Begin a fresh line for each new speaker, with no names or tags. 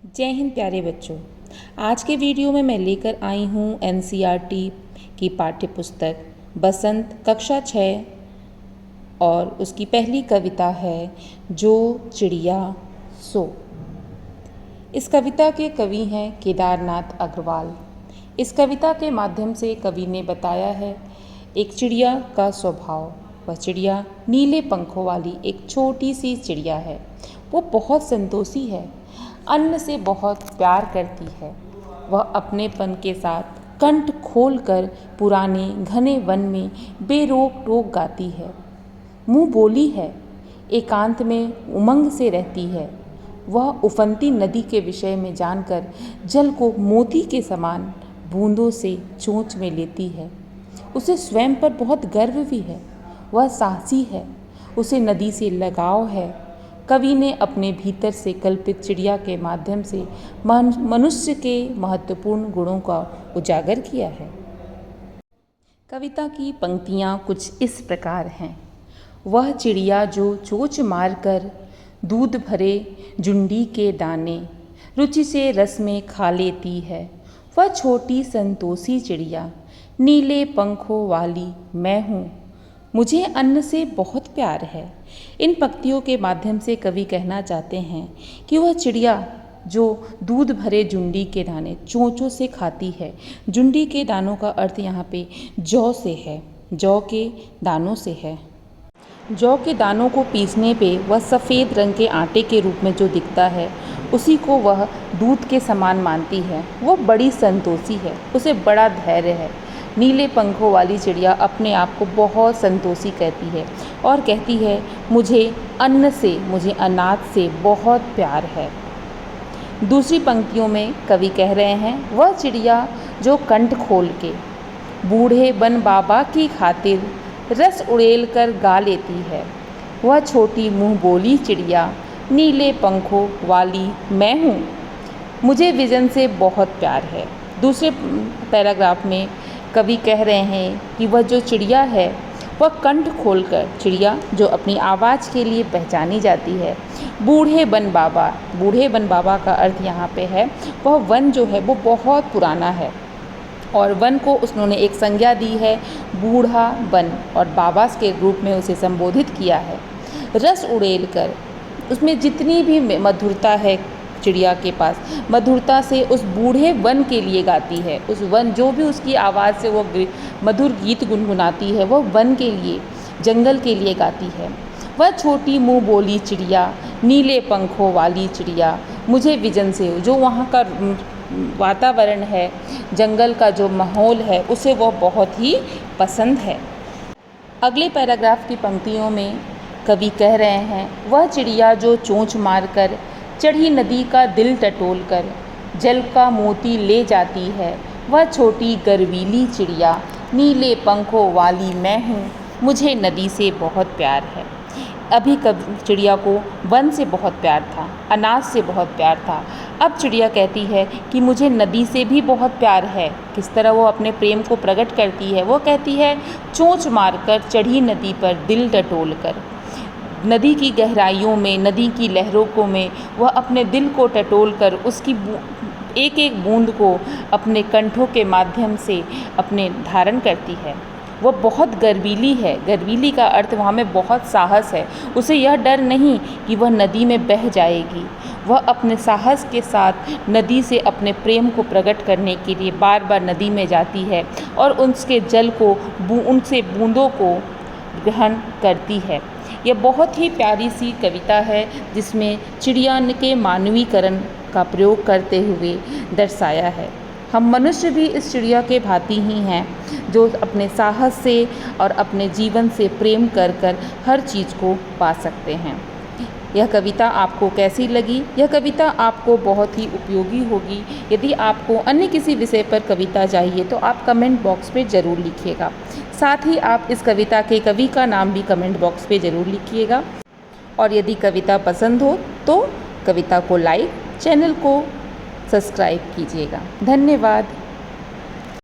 जय हिंद प्यारे बच्चों। आज के वीडियो में मैं लेकर आई हूँ एनसीईआरटी की पाठ्य पुस्तक बसंत कक्षा 6 और उसकी पहली कविता है जो चिड़िया सो। इस कविता के कवि हैं केदारनाथ अग्रवाल। इस कविता के माध्यम से कवि ने बताया है एक चिड़िया का स्वभाव। वह चिड़िया नीले पंखों वाली एक छोटी सी चिड़िया है। वो बहुत संतोषी है, अन्न से बहुत प्यार करती है। वह अपनेपन के साथ कंठ खोलकर पुराने घने वन में बेरोक टोक गाती है। मुँह बोली है, एकांत में उमंग से रहती है। वह उफनती नदी के विषय में जानकर जल को मोती के समान बूंदों से चोंच में लेती है। उसे स्वयं पर बहुत गर्व भी है। वह साहसी है, उसे नदी से लगाव है। कवि ने अपने भीतर से कल्पित चिड़िया के माध्यम से मनुष्य के महत्वपूर्ण गुणों का उजागर किया है। कविता की पंक्तियाँ कुछ इस प्रकार हैं। वह चिड़िया जो चोंच मारकर दूध भरे जुंडी के दाने रुचि से रस में खा लेती है। वह छोटी संतोषी चिड़िया नीले पंखों वाली मैं हूँ, मुझे अन्न से बहुत प्यार है। इन पंक्तियों के माध्यम से कवि कहना चाहते हैं कि वह चिड़िया जो दूध भरे जुंडी के दाने चोंचों से खाती है। जुंडी के दानों का अर्थ यहाँ पे जौ से है, जौ के दानों से है। जौ के दानों को पीसने पे वह सफ़ेद रंग के आटे के रूप में जो दिखता है उसी को वह दूध के समान मानती है। वह बड़ी संतोषी है, उसे बड़ा धैर्य है। नीले पंखों वाली चिड़िया अपने आप को बहुत संतोषी कहती है और कहती है मुझे अन्न से, मुझे अनाज से बहुत प्यार है। दूसरी पंक्तियों में कवि कह रहे हैं वह चिड़िया जो कंठ खोल के बूढ़े बन बाबा की खातिर रस उड़ेल कर गा लेती है। वह छोटी मुँह बोली चिड़िया नीले पंखों वाली मैं हूँ, मुझे विजन से बहुत प्यार है। दूसरे पैराग्राफ में कवि कह रहे हैं कि वह जो चिड़िया है वह कंठ खोलकर, चिड़िया जो अपनी आवाज़ के लिए पहचानी जाती है। बूढ़े बन बाबा का अर्थ यहाँ पे है वह वन जो है वो बहुत पुराना है और वन को उन्होंने एक संज्ञा दी है बूढ़ा वन और बाबा के रूप में उसे संबोधित किया है। रस उड़ेल कर, उसमें जितनी भी मधुरता है चिड़िया के पास, मधुरता से उस बूढ़े वन के लिए गाती है। उस वन जो भी उसकी आवाज़ से वो मधुर गीत गुनगुनाती है वह वन के लिए, जंगल के लिए गाती है। वह छोटी मुँह बोली चिड़िया नीले पंखों वाली चिड़िया मुझे विजन से, जो वहाँ का वातावरण है, जंगल का जो माहौल है उसे वो बहुत ही पसंद है। अगले पैराग्राफ की पंक्तियों में कवि कह रहे हैं वह चिड़िया जो चोंच मारकर चढ़ी नदी का दिल टटोल कर जल का मोती ले जाती है। वह छोटी गर्वीली चिड़िया नीले पंखों वाली मैं हूँ, मुझे नदी से बहुत प्यार है। अभी चिड़िया को वन से बहुत प्यार था, अनाज से बहुत प्यार था। अब चिड़िया कहती है कि मुझे नदी से भी बहुत प्यार है। किस तरह वो अपने प्रेम को प्रकट करती है? वो कहती है चोंच मारकर चढ़ी नदी पर दिल टटोल कर, नदी की गहराइयों में, नदी की लहरों में वह अपने दिल को टटोल कर उसकी एक एक बूंद को अपने कंठों के माध्यम से अपने धारण करती है। वह बहुत गर्वीली है। गर्वीली का अर्थ वहाँ में बहुत साहस है। उसे यह डर नहीं कि वह नदी में बह जाएगी। वह अपने साहस के साथ नदी से अपने प्रेम को प्रकट करने के लिए बार बार नदी में जाती है और उसके जल को, उनसे बूंदों को ग्रहण करती है। यह बहुत ही प्यारी सी कविता है जिसमें चिड़िया के मानवीकरण का प्रयोग करते हुए दर्शाया है। हम मनुष्य भी इस चिड़िया के भांति ही हैं जो अपने साहस से और अपने जीवन से प्रेम कर कर हर चीज़ को पा सकते हैं। यह कविता आपको कैसी लगी? यह कविता आपको बहुत ही उपयोगी होगी। यदि आपको अन्य किसी विषय पर कविता चाहिए तो आप कमेंट बॉक्स पे ज़रूर लिखिएगा। साथ ही आप इस कविता के कवि का नाम भी कमेंट बॉक्स पे ज़रूर लिखिएगा। और यदि कविता पसंद हो तो कविता को लाइक, चैनल को सब्सक्राइब कीजिएगा। धन्यवाद।